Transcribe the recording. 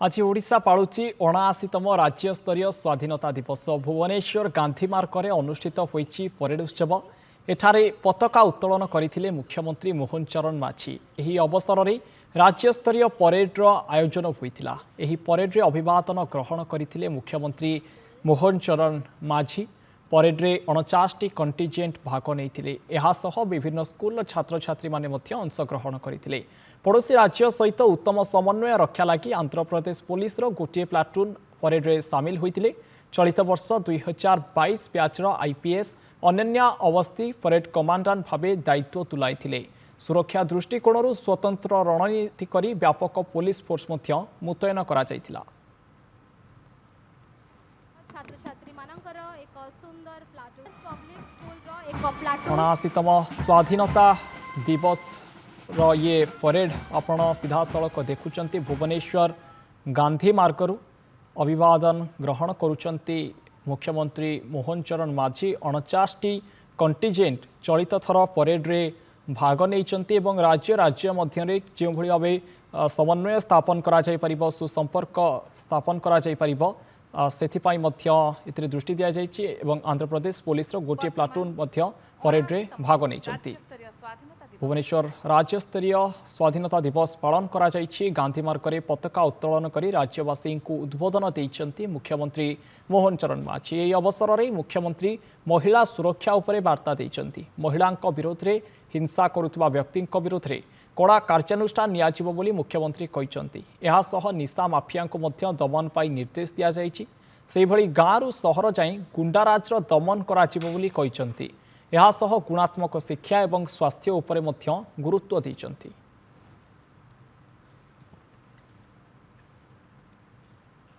आज ओडिशा पाळुची 79तम राज्यस्तरीय स्वाधीनता दिवस भुवनेश्वर गांधी मार्गरे अनुष्ठित होईची परेड उत्सव एठारे पताका उत्तोलन करथिले मुख्यमंत्री मोहन चरण माझी। एही अवसर में राज्यस्तरीय परेड्र आयोजन होइतिला। एही परेड्रे अभिवादन ग्रहण करथिले मुख्यमंत्री मोहन चरण माझी। परेड्रे 49टी कंटिजेंट भाग नहीं विभिन्न स्कूल छात्र छात्री माने मध्य अंशग्रहण करथिले। पड़ोशी राज्य सहित उत्तम समन्वय रक्षा लगी आंध्र प्रदेश पुलिस गोटे प्लाटून परेड्रे सामिल होइतिले। चलित वर्ष 2022 बैचर IPS Ananya Awasthi parade commandant भावे दायित्व तुलाइथिले। सुरक्षा दृष्टिकोण स्वतंत्र रणनीति करी व्यापक पुलिस फोर्स मध्य मुतयन करा जायतिला। अनाशीतम स्वाधीनता दिवस ये परेड आपण सीधा सड़क देखुंट भुवनेश्वर गांधी मार्गरू अभिवादन ग्रहण करुचंती मुख्यमंत्री मोहन चरण माझी। 49टी कंटिजेंट चलित थर परेड्रे भाग नहीं राज्य राज्य मध्य जो भाव समन्वय स्थापन करा जाय परिबो, सुसंपर्क स्थापन करा जाय परिबो, सेथिपाई मध्य दृष्टि दि जाइए। आंध्र प्रदेश पुलिस गोटे प्लाटून परेड्रे भाग नहीं। भुवनेश्वर राज्यस्तरीय स्वाधीनता दिवस पालन करा जाइए। गांधी मार्गरे पताका उत्तोलन कर राज्यवासी को उद्बोधन देइछन्ति मुख्यमंत्री मोहन चरण माझी। यह अवसर में मुख्यमंत्री महिला सुरक्षा उपरे वार्ता देइछन्ति। महिलांक विरोध में हिंसा करुवा व्यक्ति विरोध में कड़ा कार्यानुष्ठान नियाजिबो बोली मुख्यमंत्री कहिसंति। एहा सह निशा माफिया को मध्य दमन पाई निर्देश दिया जाइछि। सेहि भली गाँरु सहर जाई गुंडाराजर दमन कराजिबो बोली कहिसंति। एहा सह गुणात्मक शिक्षा एवं स्वास्थ्य उपरे मध्य गुरुत्व दैछन्ति।